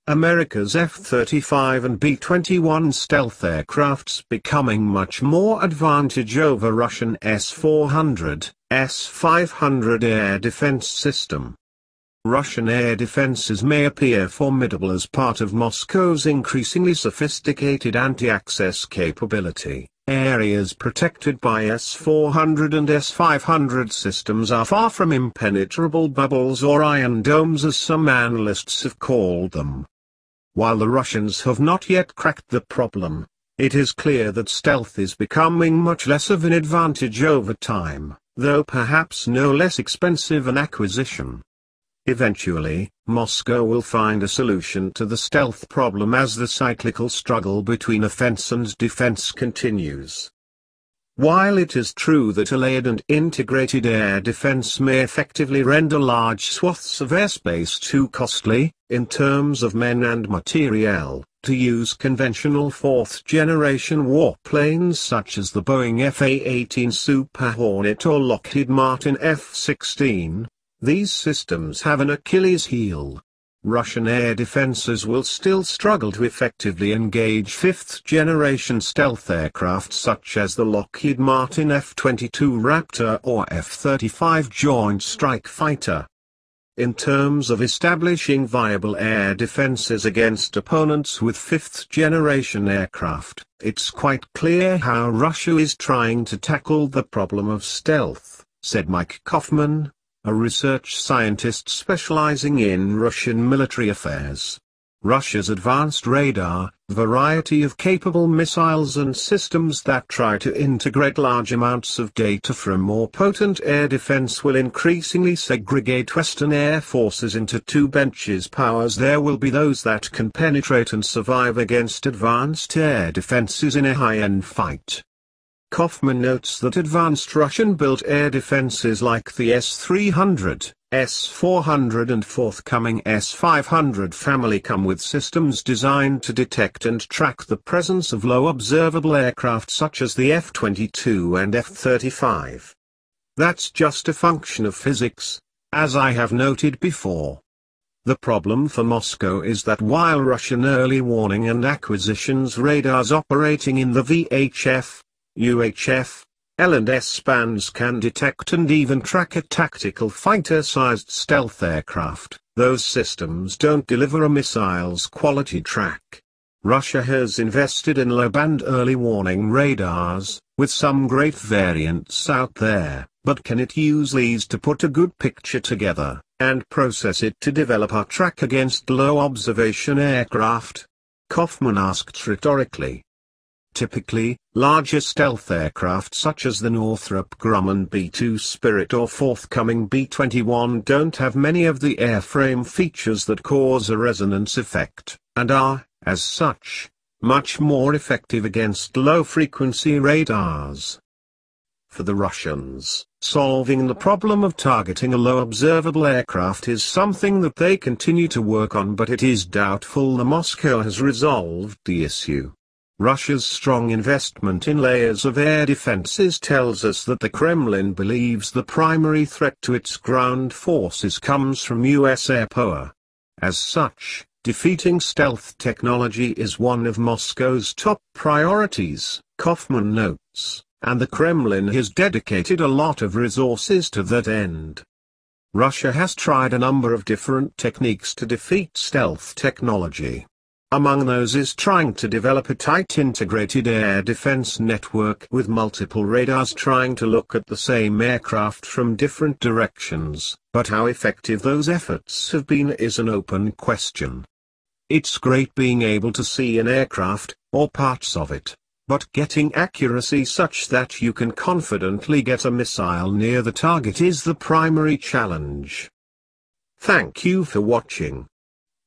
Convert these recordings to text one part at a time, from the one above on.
America's F-35 and B-21 stealth aircrafts becoming much more advantage over Russian S-400, S-500 air defense system. Russian air defenses may appear formidable as part of Moscow's increasingly sophisticated anti-access capability. Areas protected by S-400 and S-500 systems are far from impenetrable bubbles or iron domes as some analysts have called them. While the Russians have not yet cracked the problem, it is clear that stealth is becoming much less of an advantage over time, though perhaps no less expensive an acquisition. Eventually, Moscow will find a solution to the stealth problem as the cyclical struggle between offense and defense continues. While it is true that a layered and integrated air defense may effectively render large swaths of airspace too costly, in terms of men and materiel, to use conventional fourth-generation warplanes such as the Boeing F/A-18 Super Hornet or Lockheed Martin F-16, these systems have an Achilles heel. Russian air defenses will still struggle to effectively engage fifth-generation stealth aircraft such as the Lockheed Martin F-22 Raptor or F-35 Joint Strike Fighter. In terms of establishing viable air defenses against opponents with fifth-generation aircraft, it's quite clear how Russia is trying to tackle the problem of stealth, said Mike Kaufman, a research scientist specializing in Russian military affairs. Russia's advanced radar, variety of capable missiles and systems that try to integrate large amounts of data from more potent air defense will increasingly segregate Western air forces into two benches. Powers there will be those that can penetrate and survive against advanced air defenses in a high-end fight. Kaufman notes that advanced Russian-built air defenses like the S-300, S-400 and forthcoming S-500 family come with systems designed to detect and track the presence of low observable aircraft such as the F-22 and F-35. That's just a function of physics, as I have noted before. The problem for Moscow is that while Russian early warning and acquisitions radars operating in the VHF, UHF, L and S bands can detect and even track a tactical fighter-sized stealth aircraft, those systems don't deliver a missile's quality track. Russia has invested in low-band early warning radars, with some great variants out there, but can it use these to put a good picture together, and process it to develop a track against low observation aircraft? Kaufman asked rhetorically. Typically, larger stealth aircraft such as the Northrop Grumman B-2 Spirit or forthcoming B-21 don't have many of the airframe features that cause a resonance effect, and are, as such, much more effective against low-frequency radars. For the Russians, solving the problem of targeting a low observable aircraft is something that they continue to work on, but it is doubtful that Moscow has resolved the issue. Russia's strong investment in layers of air defenses tells us that the Kremlin believes the primary threat to its ground forces comes from US air power. As such, defeating stealth technology is one of Moscow's top priorities, Kaufman notes, and the Kremlin has dedicated a lot of resources to that end. Russia has tried a number of different techniques to defeat stealth technology. Among those is trying to develop a tight integrated air defense network with multiple radars trying to look at the same aircraft from different directions, but how effective those efforts have been is an open question. It's great being able to see an aircraft, or parts of it, but getting accuracy such that you can confidently get a missile near the target is the primary challenge. Thank you for watching.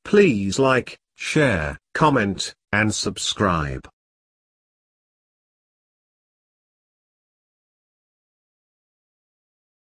Please like, share, comment, and subscribe.